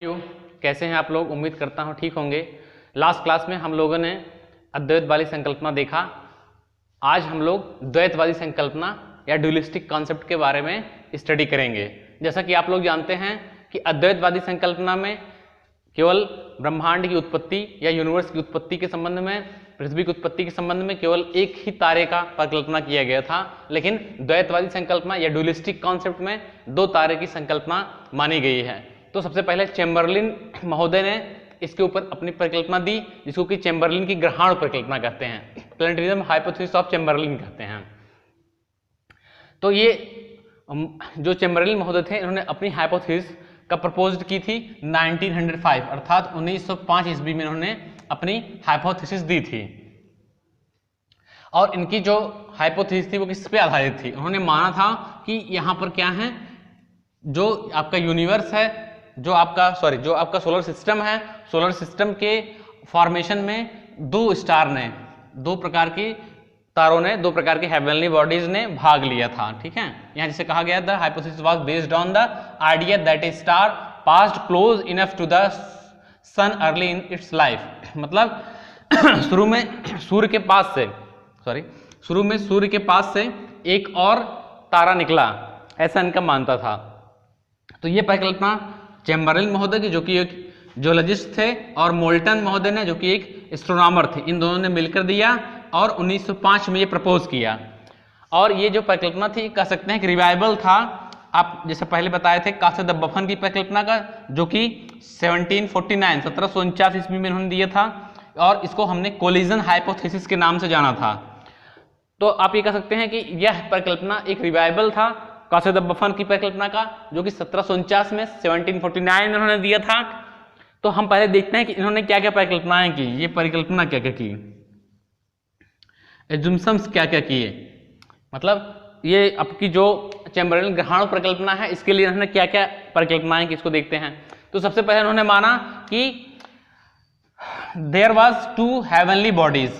कैसे हैं आप लोग। उम्मीद करता हूं ठीक होंगे। लास्ट क्लास में हम लोगों ने अद्वैत वाली संकल्पना देखा। आज हम लोग द्वैतवादी संकल्पना या ड्यूलिस्टिक कॉन्सेप्ट के बारे में स्टडी करेंगे। जैसा कि आप लोग जानते हैं कि अद्वैतवादी संकल्पना में केवल ब्रह्मांड की उत्पत्ति या यूनिवर्स की उत्पत्ति के संबंध में, पृथ्वी की उत्पत्ति के संबंध में केवल एक ही तारे का परिकल्पना किया गया था, लेकिन द्वैतवादी संकल्पना या ड्यूलिस्टिक कॉन्सेप्ट में दो तारे की संकल्पना मानी गई है। तो सबसे पहले चैम्बरलिन महोदय ने इसके ऊपर अपनी परिकल्पना दी, जिसको कि चैम्बरलिन की ग्रहाणु परिकल्पना कहते हैं, प्लैनेटरिज्म हाइपोथेसिस ऑफ चैम्बरलिन कहते हैं। तो ये जो चैम्बरलिन महोदय थे, इन्होंने अपनी हाइपोथेसिस का प्रपोज की थी 1905 अर्थात 1905 ईस्वी में इन्होंने अपनी हाइपोथेसिस दी थी। और इनकी जो हाइपोथेसिस थी वो किस पे आधारित थी? उन्होंने माना था कि यहाँ पर क्या है, जो आपका यूनिवर्स है, जो आपका सोलर सिस्टम है, सोलर सिस्टम के फॉर्मेशन में दो स्टार ने, दो प्रकार की तारों ने, दो प्रकार की हेवनली बॉडीज ने भाग लिया था। ठीक है, यहाँ जिसे कहा गया the hypothesis was based on the idea that a star passed close enough to the sun early in its life. मतलब शुरू में सूर्य के पास से एक और तारा निकला, ऐसा इनका मानता था। तो ये परिकल्पना चैम्बरलिन महोदय की, जो कि एक जियोलॉजिस्ट थे, और मोल्टन महोदय ने, जो कि एक एस्ट्रोनॉमर थे, इन दोनों ने मिलकर दिया और 1905 में ये प्रपोज किया। और ये जो परिकल्पना थी, कह सकते हैं कि रिवाइवल था। आप जैसे पहले बताए थे कासे-द-बफन की परिकल्पना का, जो कि 1749 ईस्वी में इन्होंने दिया था, और इसको हमने कोलिजन हाइपोथेसिस के नाम से जाना था। तो आप ये कह सकते हैं कि यह परिकल्पना एक रिवाइवल था कासे-द-बफन की परिकल्पना का, जो कि 1749 में 1749 में उन्होंने दिया था। तो हम पहले देखते हैं कि इन्होंने क्या क्या परिकल्पनाएं की, ये परिकल्पना क्या क्या की, एजुम्पशंस क्या क्या किए। मतलब ये आपकी जो चैम्बरलिन ग्रहाणु परिकल्पना है, इसके लिए इन्होंने क्या क्या परिकल्पनाएं की, इसको देखते हैं। तो सबसे पहले उन्होंने माना कि there was two heavenly bodies,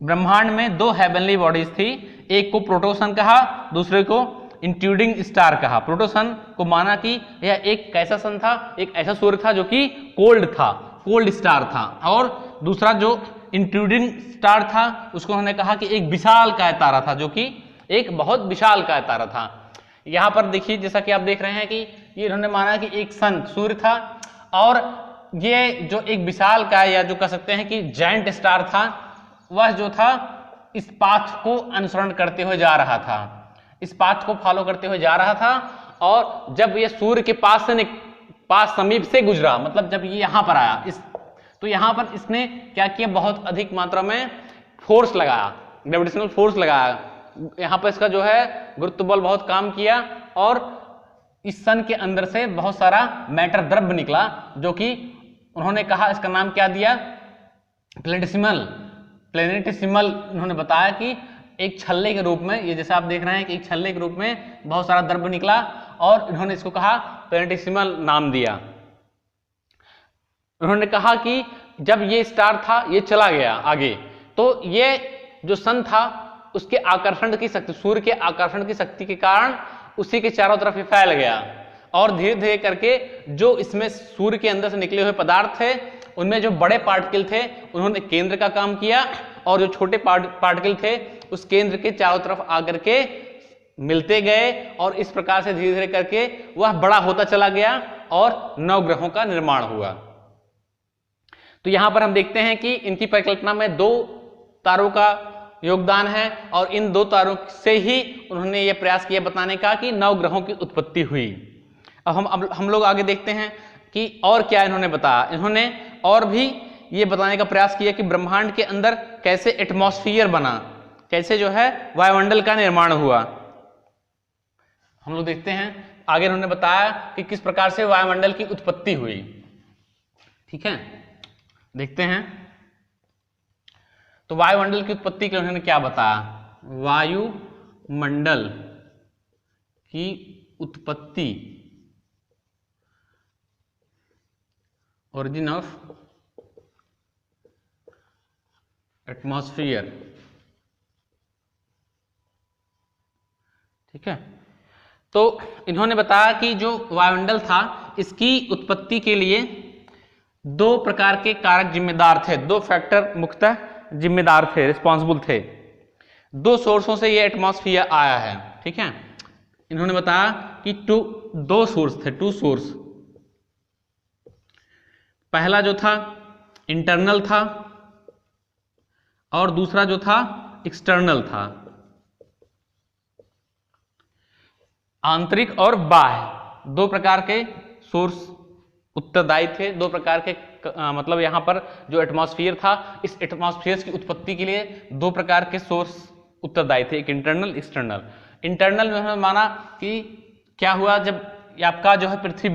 ब्रह्मांड में दो हेवनली बॉडीज थी, एक को प्रोटोसन कहा, दूसरे को इंट्रूडिंग स्टार कहा। प्रोटोसन को माना कि यह एक कैसा सन था, एक ऐसा सूर्य था जो कि कोल्ड स्टार था, और दूसरा जो इंट्रूडिंग स्टार था, उसको उन्होंने कहा कि एक विशालकाय तारा था, जो कि एक बहुत विशालकाय तारा था। यहाँ पर देखिए, जैसा कि आप देख रहे हैं कि ये इन्होंने माना कि एक सन सूर्य था, और ये जो एक विशालकाय या जो कह सकते हैं कि जायंट स्टार था, वह जो था इस पाथ को अनुसरण करते हुए जा रहा था, इस पाथ को फॉलो करते हुए जा रहा था। और जब ये सूर्य के पास समीप से गुजरा, मतलब जब ये यहां पर आया, तो यहां पर इसने क्या किया, बहुत अधिक मात्रा में फोर्स लगाया, ग्रेविटेशनल फोर्स लगाया। यहां पर इसका जो है गुरुत्व बल बहुत काम किया, और इस सन के अंदर से बहुत सारा मैटर द्रव्य निकला, जो कि उन्होंने कहा, इसका नाम क्या दिया, प्लेनेटेसिमल। उन्होंने बताया कि एक छल्ले के रूप में, ये जैसे आप देख रहे हैं कि एक छल्ले के रूप में बहुत सारा द्रव्य निकला, और इन्होंने इसको कहा प्लेनेटेसिमल नाम दिया। उन्होंने कहा कि जब ये स्टार था, ये चला गया आगे, तो ये जो सन था, उसके आकर्षण की शक्ति, सूर्य के आकर्षण की शक्ति के कारण उसी के चारों तरफ ये फैल गया, और धीरे धीरे करके जो इसमें सूर्य के अंदर से निकले हुए पदार्थ थे, उनमें जो बड़े पार्टिकल थे, उन्होंने केंद्र का काम किया, और जो छोटे पार्टिकल थे, उस केंद्र के चारों तरफ आकर के मिलते गए, और इस प्रकार से धीरे धीरे करके वह बड़ा होता चला गया, और नवग्रहों का निर्माण हुआ। तो यहां पर हम देखते हैं कि इनकी परिकल्पना में दो तारों का योगदान है, और इन दो तारों से ही उन्होंने यह प्रयास किया बताने का कि नवग्रहों की उत्पत्ति हुई। अब हम लोग आगे देखते हैं कि और क्या इन्होंने बताया। इन्होंने और भी ये बताने का प्रयास किया कि ब्रह्मांड के अंदर कैसे एटमॉस्फेयर बना, कैसे जो है वायुमंडल का निर्माण हुआ। हम लोग देखते हैं आगे, इन्होंने बताया कि किस प्रकार से वायुमंडल की उत्पत्ति हुई। ठीक है, देखते हैं। तो वायुमंडल की उत्पत्ति के उन्होंने क्या बताया, वायुमंडल की उत्पत्ति, ओरिजिन ऑफ एटमॉस्फेयर। ठीक है, तो इन्होंने बताया कि जो वायुमंडल था, इसकी उत्पत्ति के लिए दो प्रकार के कारक जिम्मेदार थे, दो फैक्टर मुख्यतः जिम्मेदार थे, रिस्पॉन्सिबल थे। दो सोर्सों से ये एटमॉस्फेयर आया है, ठीक है। इन्होंने बताया कि दो सोर्स थे, टू सोर्स। पहला जो था इंटरनल था और दूसरा जो था एक्सटर्नल था, आंतरिक और बाह्य। दो प्रकार के सोर्स उत्तरदायी थे, दो प्रकार के मतलब यहां पर जो एटमॉस्फेयर था, इस एटमॉस्फेयर की उत्पत्ति के लिए दो प्रकार के सोर्स उत्तरदायी थे, एक इंटरनल, एक्सटर्नल। इंटरनल में उन्होंने माना कि क्या हुआ, जब आपका जो है पृथ्वी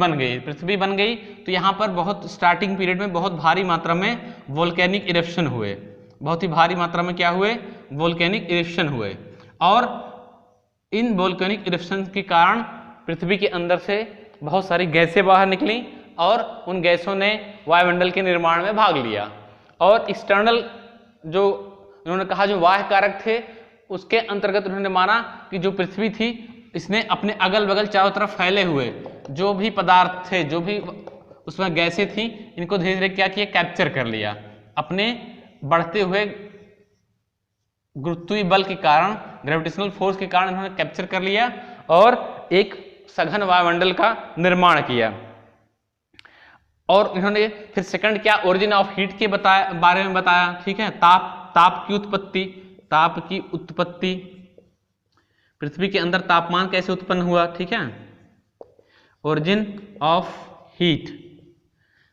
बन गई तो यहाँ पर बहुत स्टार्टिंग पीरियड में बहुत भारी मात्रा में वोल्केनिक इरप्शन हुए, बहुत ही भारी मात्रा में क्या हुए, वोल्केनिक इरप्शन हुए। और इन वोल्केनिक इरप्शन के कारण पृथ्वी के अंदर से बहुत सारी गैसें बाहर निकली और उन गैसों ने वायुमंडल के निर्माण में भाग लिया। और एक्सटर्नल जो उन्होंने कहा जो बाह्य कारक थे, उसके अंतर्गत उन्होंने माना कि जो पृथ्वी थी इसने अपने अगल बगल चारों तरफ फैले हुए जो भी पदार्थ थे, जो भी उसमें गैसें थी, इनको धीरे धीरे क्या किया, कैप्चर कर लिया। अपने बढ़ते हुए गुरुत्वीय बल के कारण, ग्रेविटेशनल फोर्स के कारण इन्होंने कैप्चर कर लिया और एक सघन वायुमंडल का निर्माण किया। और इन्होंने फिर सेकंड क्या, ओरिजिन ऑफ हीट के बारे में बताया, ठीक है। ताप की उत्पत्ति, पृथ्वी के अंदर तापमान कैसे उत्पन्न हुआ, ठीक है। ओरिजिन ऑफ हीट,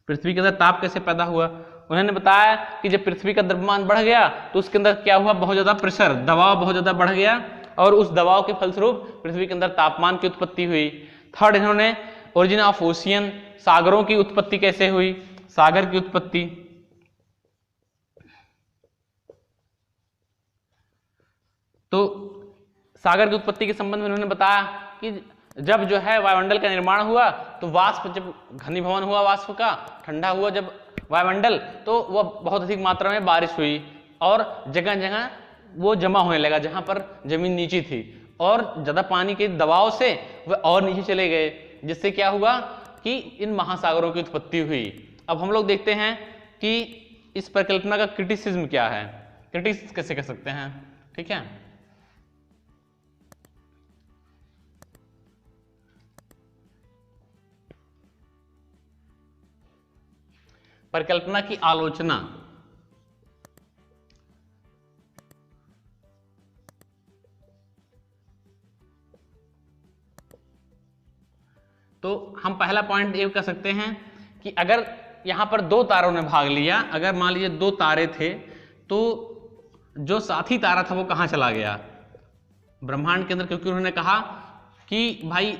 पृथ्वी के अंदर ताप कैसे पैदा हुआ। उन्होंने बताया कि जब पृथ्वी का द्रव्यमान बढ़ गया तो उसके अंदर क्या हुआ, बहुत ज्यादा प्रेशर, दबाव बहुत ज्यादा बढ़ गया और उस दबाव के फलस्वरूप पृथ्वी के अंदर तापमान की उत्पत्ति हुई। थर्ड, इन्होंने ओरिजिन ऑफ ओशियन, सागरों की उत्पत्ति कैसे हुई, सागर की उत्पत्ति। तो सागर की उत्पत्ति के संबंध में उन्होंने बताया कि जब जो है वायुमंडल का निर्माण हुआ तो वाष्प, जब घनीभवन हुआ वाष्प का, ठंडा हुआ जब वायुमंडल, तो वह बहुत अधिक मात्रा में बारिश हुई और जगह जगह वो जमा होने लगा जहां पर जमीन नीची थी, और ज्यादा पानी के दबाव से वह और नीचे चले गए, जिससे क्या हुआ कि इन महासागरों की उत्पत्ति हुई। अब हम लोग देखते हैं कि इस परिकल्पना का क्रिटिसिज्म क्या है, क्रिटिक्स कैसे कर सकते हैं, ठीक है। परिकल्पना की आलोचना, तो हम पहला पॉइंट ये कर सकते हैं कि अगर यहां पर दो तारों ने भाग लिया, अगर मान लीजिए दो तारे थे तो जो साथी तारा था वो कहां चला गया, ब्रह्मांड के अंदर, क्योंकि उन्होंने कहा कि भाई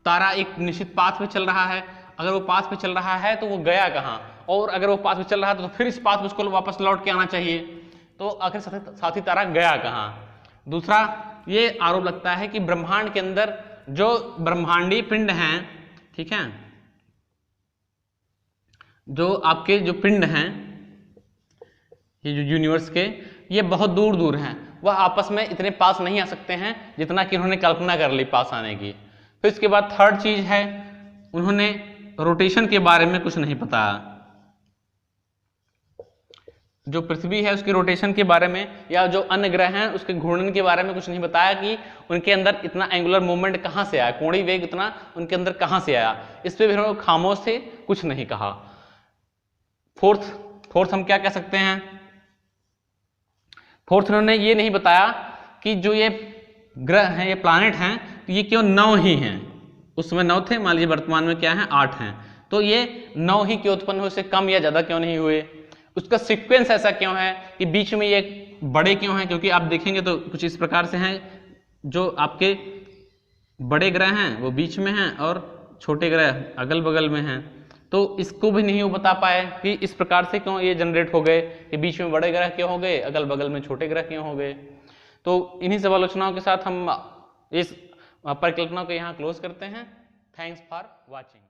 तारा एक निश्चित पाथ पे चल रहा है, अगर वो पाथ पे चल रहा है तो वो गया कहां, और अगर वो पाथ पे चल रहा है तो फिर इस पाथ पे उसको वापस लौट के आना चाहिए, तो आखिर साथी तारा गया कहां। दूसरा ये आरोप लगता है कि ब्रह्मांड के अंदर जो ब्रह्मांडीय पिंड हैं, ठीक है, जो आपके जो पिंड हैं, ये जो यूनिवर्स के, ये बहुत दूर दूर हैं, वह आपस में इतने पास नहीं आ सकते हैं जितना कि उन्होंने कल्पना कर ली पास आने की। फिर इसके बाद थर्ड चीज है, उन्होंने रोटेशन के बारे में कुछ नहीं बताया, जो पृथ्वी है उसकी रोटेशन के बारे में, या जो अन्य ग्रह हैं उसके घूर्णन के बारे में कुछ नहीं बताया कि उनके अंदर इतना एंगुलर मूवमेंट कहां से आया, कोणीय वेग इतना उनके अंदर कहां से आया, इस पे भी उन्होंने खामोश से कुछ नहीं कहा। फोर्थ हम क्या कह सकते हैं, फोर्थ उन्होंने ये नहीं बताया कि जो ये ग्रह हैं, ये प्लैनेट हैं, तो ये क्यों 9 ही हैं, उस समय 9 थे, मान लीजिए वर्तमान में क्या है 8 हैं, तो ये 9 ही क्यों उत्पन्न हुए, उससे कम या ज्यादा क्यों नहीं हुए, उसका सीक्वेंस ऐसा क्यों है कि बीच में ये बड़े क्यों हैं, क्योंकि आप देखेंगे तो कुछ इस प्रकार से हैं, जो आपके बड़े ग्रह हैं वो बीच में हैं और छोटे ग्रह अगल बगल में हैं, तो इसको भी नहीं वो बता पाए कि इस प्रकार से क्यों ये जनरेट हो गए, कि बीच में बड़े ग्रह क्यों हो गए, अगल बगल में छोटे ग्रह क्यों हो गए। तो इन्हीं सब आलोचनाओं के साथ हम इस परिकल्पना को यहाँ क्लोज करते हैं। Thanks for watching.